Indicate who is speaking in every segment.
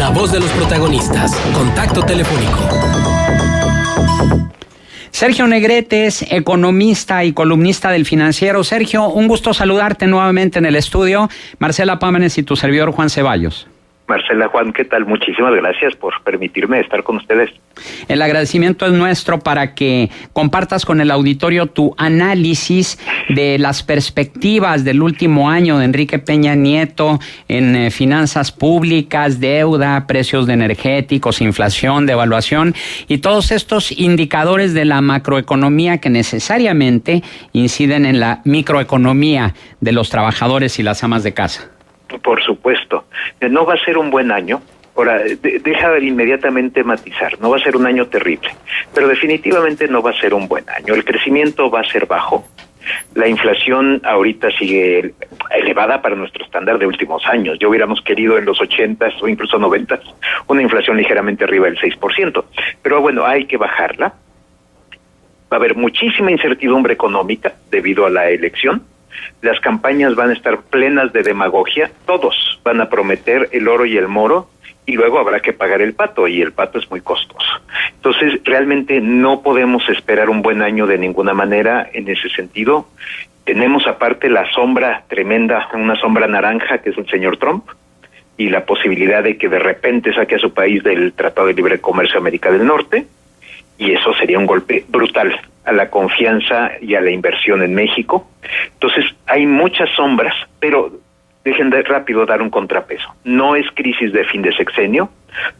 Speaker 1: La voz de los protagonistas. Contacto telefónico.
Speaker 2: Sergio Negrete es economista y columnista del Financiero. Sergio, un gusto saludarte nuevamente en el estudio. Marcela Pámenes y tu servidor Juan Ceballos.
Speaker 3: Marcela, Juan, ¿qué tal? Muchísimas gracias por permitirme estar con ustedes.
Speaker 2: El agradecimiento es nuestro para que compartas con el auditorio tu análisis de las perspectivas del último año de Enrique Peña Nieto en finanzas públicas, deuda, precios de energéticos, inflación, devaluación y todos estos indicadores de la macroeconomía que necesariamente inciden en la microeconomía de los trabajadores y las amas de casa.
Speaker 3: Por supuesto, no va a ser un buen año. Ahora, deja inmediatamente matizar, no va a ser un año terrible, pero definitivamente no va a ser un buen año. El crecimiento va a ser bajo. La inflación ahorita sigue elevada para nuestro estándar de últimos años. Ya hubiéramos querido en los 80s o incluso 90s una inflación ligeramente arriba del 6%. Pero bueno, hay que bajarla. Va a haber muchísima incertidumbre económica debido a la elección. Las campañas van a estar plenas de demagogia, todos van a prometer el oro y el moro y luego habrá que pagar el pato y el pato es muy costoso. Entonces realmente no podemos esperar un buen año de ninguna manera en ese sentido. Tenemos aparte la sombra tremenda, una sombra naranja que es el señor Trump y la posibilidad de que de repente saque a su país del Tratado de Libre Comercio de América del Norte y eso sería un golpe brutal a la confianza y a la inversión en México. Entonces, hay muchas sombras, pero dejen de rápido dar un contrapeso. No es crisis de fin de sexenio,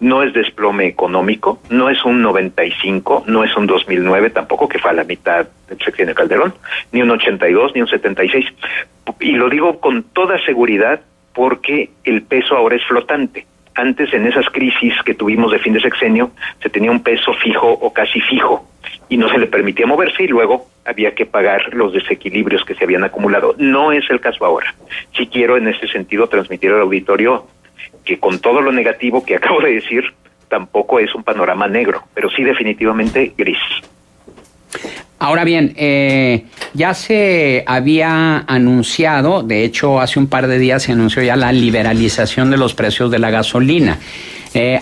Speaker 3: no es desplome económico, no es un 95, no es un 2009 tampoco, que fue a la mitad del sexenio Calderón, ni un 82, ni un 76. Y lo digo con toda seguridad porque el peso ahora es flotante. Antes, en esas crisis que tuvimos de fin de sexenio, se tenía un peso fijo o casi fijo y no se le permitía moverse y luego había que pagar los desequilibrios que se habían acumulado. No es el caso ahora. Sí quiero en ese sentido transmitir al auditorio que con todo lo negativo que acabo de decir, tampoco es un panorama negro, pero sí definitivamente gris.
Speaker 2: Ahora bien, ya se había anunciado, de hecho hace un par de días se anunció ya la liberalización de los precios de la gasolina.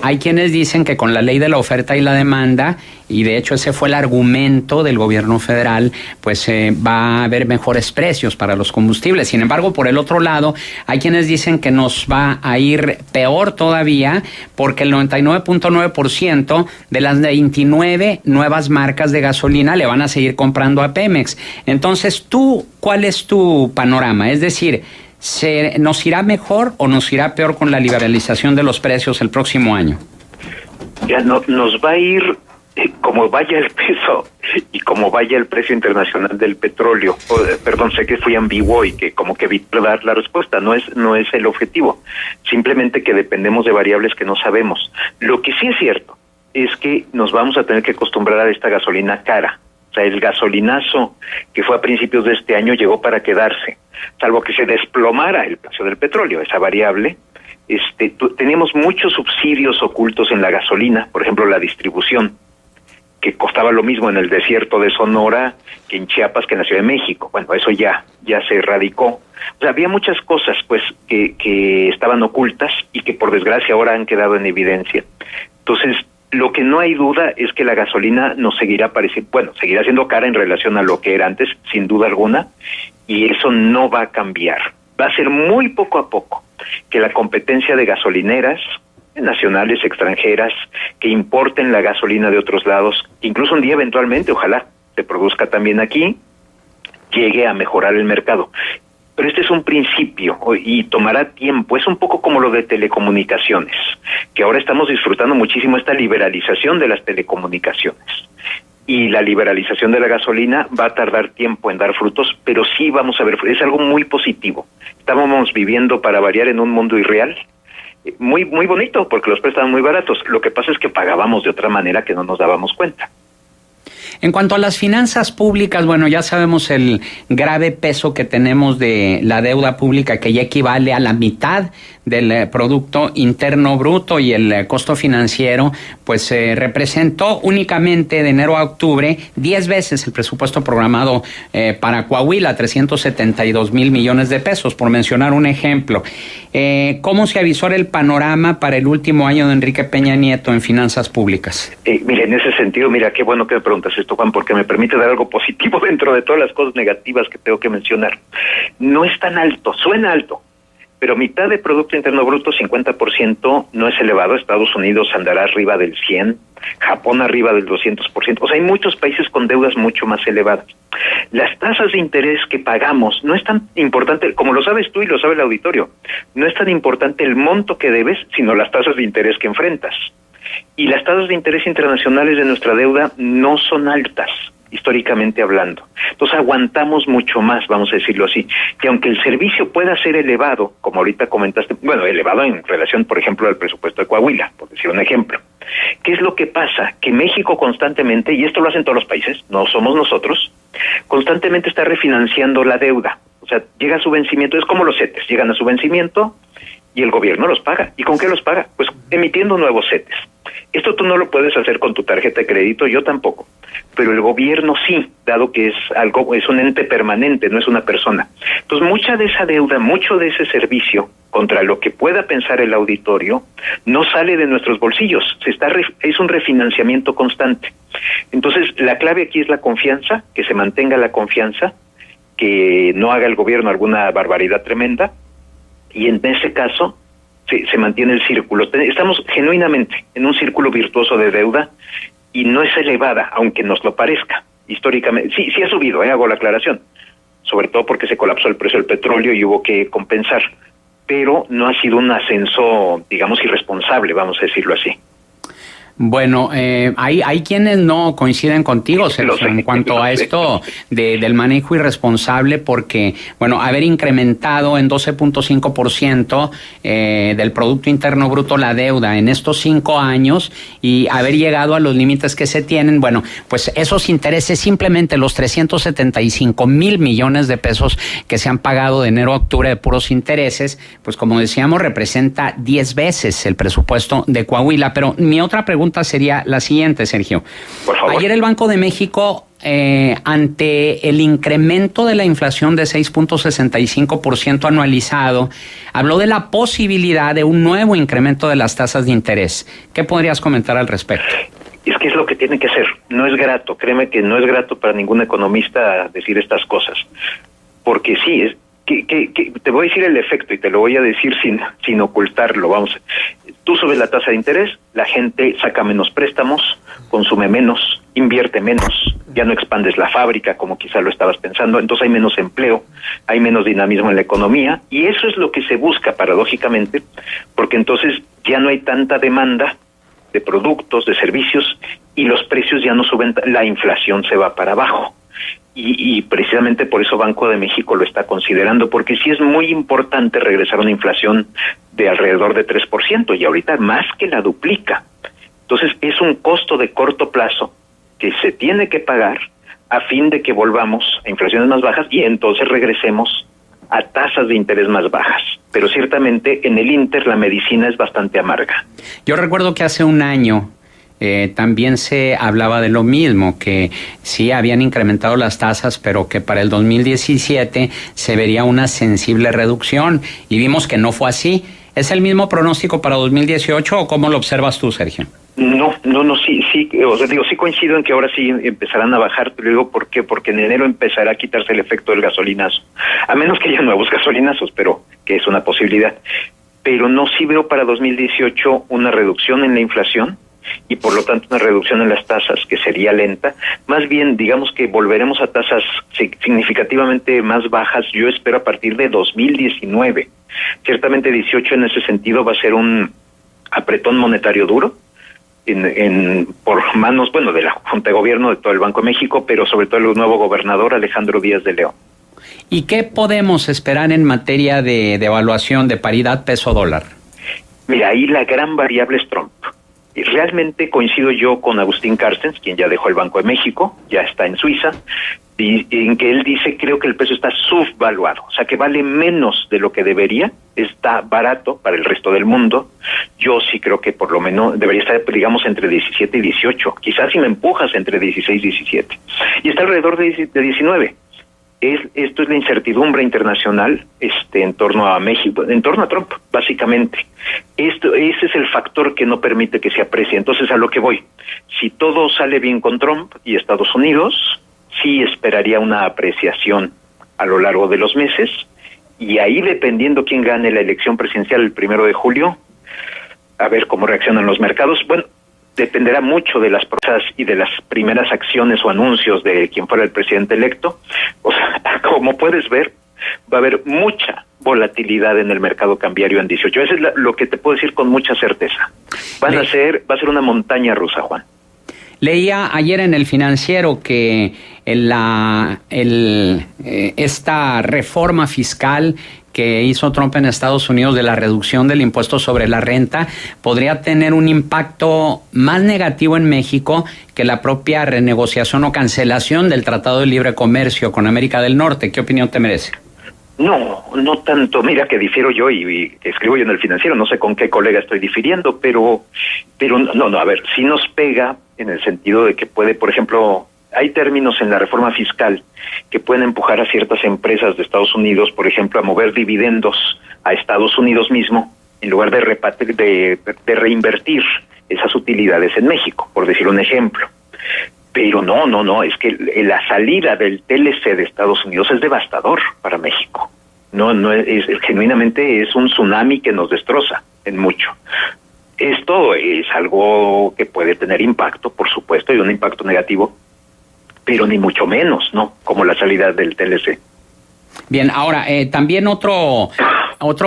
Speaker 2: Hay quienes dicen que con la ley de la oferta y la demanda, y de hecho ese fue el argumento del gobierno federal, pues va a haber mejores precios para los combustibles. Sin embargo, por el otro lado, hay quienes dicen que nos va a ir peor todavía porque el 99.9% de las 29 nuevas marcas de gasolina le van a seguir comprando a Pemex. Entonces, ¿cuál es tu panorama? Es decir, ¿nos irá mejor o nos irá peor con la liberalización de los precios el próximo año?
Speaker 3: Ya nos va a ir como vaya el peso y como vaya el precio internacional del petróleo. Perdón, sé que fui ambiguo y que como que vi dar la respuesta. No es el objetivo. Simplemente que dependemos de variables que no sabemos. Lo que sí es cierto es que nos vamos a tener que acostumbrar a esta gasolina cara. O sea, el gasolinazo que fue a principios de este año llegó para quedarse, salvo que se desplomara el precio del petróleo, esa variable. Teníamos muchos subsidios ocultos en la gasolina, por ejemplo, la distribución, que costaba lo mismo en el desierto de Sonora que en Chiapas que en la Ciudad de México. Bueno, eso ya se erradicó. O sea, había muchas cosas pues que estaban ocultas y que por desgracia ahora han quedado en evidencia. Entonces, lo que no hay duda es que la gasolina nos seguirá seguirá siendo cara en relación a lo que era antes, sin duda alguna, y eso no va a cambiar. Va a ser muy poco a poco que la competencia de gasolineras nacionales, extranjeras, que importen la gasolina de otros lados, incluso un día eventualmente, ojalá se produzca también aquí, llegue a mejorar el mercado. Pero este es un principio y tomará tiempo. Es un poco como lo de telecomunicaciones, que ahora estamos disfrutando muchísimo esta liberalización de las telecomunicaciones. Y la liberalización de la gasolina va a tardar tiempo en dar frutos, pero sí vamos a ver, es algo muy positivo. Estábamos viviendo, para variar, en un mundo irreal, muy muy bonito, porque los precios estaban muy baratos. Lo que pasa es que pagábamos de otra manera que no nos dábamos cuenta.
Speaker 2: En cuanto a las finanzas públicas, bueno, ya sabemos el grave peso que tenemos de la deuda pública, que ya equivale a la mitad del Producto Interno Bruto y el costo financiero, pues representó únicamente de enero a octubre 10 veces el presupuesto programado para Coahuila, 372,000 millones de pesos, por mencionar un ejemplo. ¿Cómo se avisora el panorama para el último año de Enrique Peña Nieto en finanzas públicas?
Speaker 3: Mira, en ese sentido, qué bueno que me preguntas esto, Juan, porque me permite dar algo positivo dentro de todas las cosas negativas que tengo que mencionar. No es tan alto, suena alto, pero mitad de Producto Interno Bruto, 50%, no es elevado. Estados Unidos andará arriba del 100%, Japón arriba del 200%. O sea, hay muchos países con deudas mucho más elevadas. Las tasas de interés que pagamos no es tan importante, como lo sabes tú y lo sabe el auditorio, no es tan importante el monto que debes, sino las tasas de interés que enfrentas. Y las tasas de interés internacionales de nuestra deuda no son altas, históricamente hablando. Entonces aguantamos mucho más, vamos a decirlo así. Y aunque el servicio pueda ser elevado, como ahorita comentaste, elevado en relación, por ejemplo, al presupuesto de Coahuila, por decir un ejemplo. ¿Qué es lo que pasa? Que México constantemente, y esto lo hacen todos los países, no somos nosotros, constantemente está refinanciando la deuda. O sea, llega a su vencimiento, es como los CETES, llegan a su vencimiento y el gobierno los paga. ¿Y con qué los paga? Pues emitiendo nuevos CETES. Esto tú no lo puedes hacer con tu tarjeta de crédito, yo tampoco, pero el gobierno sí, dado que es un ente permanente, no es una persona. Entonces, mucha de esa deuda, mucho de ese servicio, contra lo que pueda pensar el auditorio, no sale de nuestros bolsillos, es un refinanciamiento constante. Entonces, la clave aquí es la confianza, que se mantenga la confianza, que no haga el gobierno alguna barbaridad tremenda, y en ese caso se mantiene el círculo. Estamos genuinamente en un círculo virtuoso de deuda y no es elevada, aunque nos lo parezca. Históricamente, sí ha subido, hago la aclaración, sobre todo porque se colapsó el precio del petróleo y hubo que compensar, pero no ha sido un ascenso, digamos, irresponsable, vamos a decirlo así.
Speaker 2: Bueno, hay quienes no coinciden contigo, Sergio, en cuanto a esto del manejo irresponsable, porque, haber incrementado en 12.5% del Producto Interno Bruto la deuda en estos 5 años y haber llegado a los límites que se tienen, pues esos intereses, simplemente los 375,000 millones de pesos que se han pagado de enero a octubre de puros intereses, pues como decíamos, representa 10 veces el presupuesto de Coahuila. Pero mi otra pregunta sería la siguiente, Sergio.
Speaker 3: Por favor.
Speaker 2: Ayer el Banco de México, ante el incremento de la inflación de 6.65% anualizado, habló de la posibilidad de un nuevo incremento de las tasas de interés. ¿Qué podrías comentar al respecto?
Speaker 3: Es que es lo que tiene que ser. No es grato, créeme que no es grato para ningún economista decir estas cosas. Porque sí, te voy a decir el efecto y te lo voy a decir sin ocultarlo. Tú subes la tasa de interés, la gente saca menos préstamos, consume menos, invierte menos, ya no expandes la fábrica como quizá lo estabas pensando, entonces hay menos empleo, hay menos dinamismo en la economía, y eso es lo que se busca paradójicamente, porque entonces ya no hay tanta demanda de productos, de servicios, y los precios ya no suben, la inflación se va para abajo. Y precisamente por eso Banco de México lo está considerando, porque sí es muy importante regresar a una inflación de alrededor de 3%, y ahorita más que la duplica. Entonces es un costo de corto plazo que se tiene que pagar a fin de que volvamos a inflaciones más bajas y entonces regresemos a tasas de interés más bajas. Pero ciertamente en el Inter la medicina es bastante amarga.
Speaker 2: Yo recuerdo que hace un año también se hablaba de lo mismo, que sí habían incrementado las tasas, pero que para el 2017 se vería una sensible reducción, y vimos que no fue así. ¿Es el mismo pronóstico para 2018 o cómo lo observas tú, Sergio?
Speaker 3: No, sí, sí coincido en que ahora sí empezarán a bajar, te lo digo ¿por qué? Porque en enero empezará a quitarse el efecto del gasolinazo, a menos que haya nuevos gasolinazos, pero que es una posibilidad. Pero no, sí veo para 2018 una reducción en la inflación, y por lo tanto una reducción en las tasas que sería lenta. Más bien, digamos que volveremos a tasas significativamente más bajas, yo espero a partir de 2019. Ciertamente 18 en ese sentido va a ser un apretón monetario duro por manos, de la Junta de Gobierno, de todo el Banco de México, pero sobre todo el nuevo gobernador Alejandro Díaz de León.
Speaker 2: ¿Y qué podemos esperar en materia de devaluación, de paridad peso-dólar?
Speaker 3: Mira, ahí la gran variable es Trump. Y realmente coincido yo con Agustín Carstens, quien ya dejó el Banco de México, ya está en Suiza, y en que él dice, creo que el peso está subvaluado, o sea que vale menos de lo que debería, está barato para el resto del mundo. Yo sí creo que por lo menos debería estar, digamos, entre 17 y 18, quizás si me empujas entre 16 y 17, y está alrededor de 19. Esto es la incertidumbre internacional en torno a México, en torno a Trump, básicamente. Ese es el factor que no permite que se aprecie. Entonces, a lo que voy, si todo sale bien con Trump y Estados Unidos, sí esperaría una apreciación a lo largo de los meses, y ahí, dependiendo quién gane la elección presidencial el 1 de julio, a ver cómo reaccionan los mercados. Bueno, dependerá mucho de las cosas y de las primeras acciones o anuncios de quien fuera el presidente electo. O sea, como puedes ver, va a haber mucha volatilidad en el mercado cambiario en 18. Eso es lo que te puedo decir con mucha certeza. Va a ser una montaña rusa, Juan.
Speaker 2: Leía ayer en El Financiero que esta reforma fiscal que hizo Trump en Estados Unidos de la reducción del impuesto sobre la renta podría tener un impacto más negativo en México que la propia renegociación o cancelación del Tratado de Libre Comercio con América del Norte. ¿Qué opinión te merece?
Speaker 3: No tanto. Mira que difiero yo y escribo yo en El Financiero, no sé con qué colega estoy difiriendo, pero no, a ver, sí nos pega en el sentido de que puede, por ejemplo, hay términos en la reforma fiscal que pueden empujar a ciertas empresas de Estados Unidos, por ejemplo, a mover dividendos a Estados Unidos mismo, en lugar de reinvertir esas utilidades en México, por decir un ejemplo. Pero no, es que la salida del TLC de Estados Unidos es devastador para México. Genuinamente es un tsunami que nos destroza en mucho. Esto es algo que puede tener impacto, por supuesto, y un impacto negativo, pero ni mucho menos, ¿no? Como la salida del TLC.
Speaker 2: Bien, ahora, también otro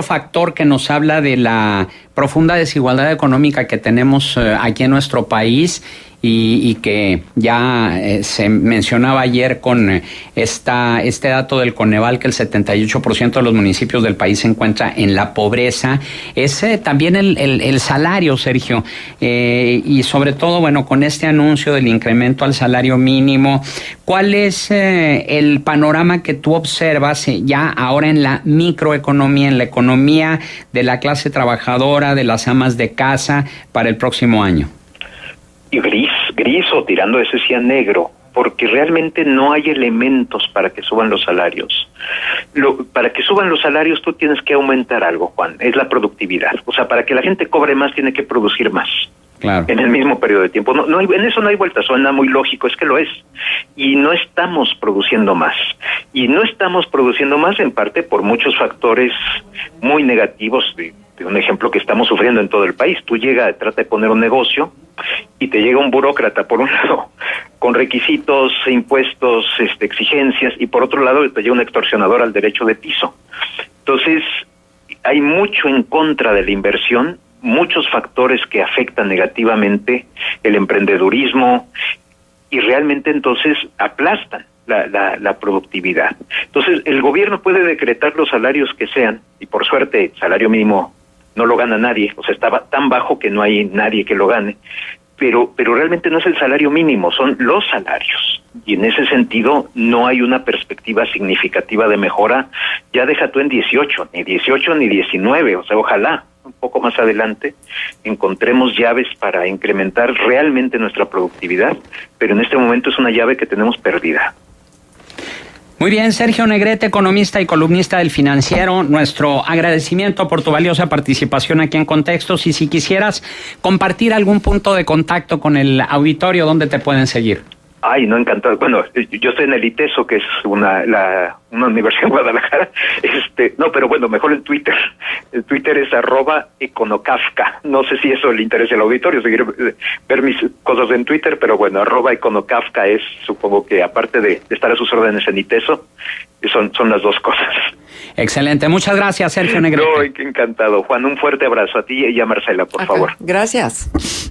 Speaker 2: factor que nos habla de la profunda desigualdad económica que tenemos aquí en nuestro país y que ya se mencionaba ayer con este dato del Coneval, que el 78% de los municipios del país se encuentra en la pobreza, es también el salario, Sergio, y sobre todo, bueno, con este anuncio del incremento al salario mínimo, ¿cuál es el panorama que tú observas ya ahora en la microeconomía, en la economía de la clase trabajadora, de las amas de casa para el próximo año?
Speaker 3: Y gris o tirando ese sí a negro, porque realmente no hay elementos para que suban los salarios. Para que suban los salarios tú tienes que aumentar algo, Juan, es la productividad. O sea, para que la gente cobre más tiene que producir más. Claro. En el mismo periodo de tiempo. En eso no hay vuelta, suena muy lógico, es que lo es. Y no estamos produciendo más. Y no estamos produciendo más en parte por muchos factores muy negativos. De un ejemplo que estamos sufriendo en todo el país. Tú trata de poner un negocio y te llega un burócrata, por un lado, con requisitos, impuestos, exigencias, y por otro lado te llega un extorsionador al derecho de piso. Entonces, hay mucho en contra de la inversión, muchos factores que afectan negativamente el emprendedurismo y realmente entonces aplastan la productividad. Entonces, el gobierno puede decretar los salarios que sean, y por suerte el salario mínimo no lo gana nadie, o sea, estaba tan bajo que no hay nadie que lo gane, pero realmente no es el salario mínimo, son los salarios, y en ese sentido no hay una perspectiva significativa de mejora. Ya deja tú en 18 ni 19, o sea, ojalá un poco más adelante encontremos llaves para incrementar realmente nuestra productividad, pero en este momento es una llave que tenemos perdida.
Speaker 2: Muy bien, Sergio Negrete, economista y columnista del Financiero, nuestro agradecimiento por tu valiosa participación aquí en Contextos, y si quisieras compartir algún punto de contacto con el auditorio, ¿dónde te pueden seguir?
Speaker 3: Ay, no, encantado. Bueno, yo estoy en el ITESO, que es una universidad en Guadalajara. No, pero bueno, mejor en Twitter. El Twitter es @econocafka. No sé si eso le interesa al auditorio, seguir ver mis cosas en Twitter, pero bueno, @econocafka es, supongo que aparte de estar a sus órdenes en ITESO, son las dos cosas.
Speaker 2: Excelente. Muchas gracias, Sergio Negrete.
Speaker 3: No, encantado. Juan, un fuerte abrazo a ti y a Marcela, por favor.
Speaker 4: Gracias.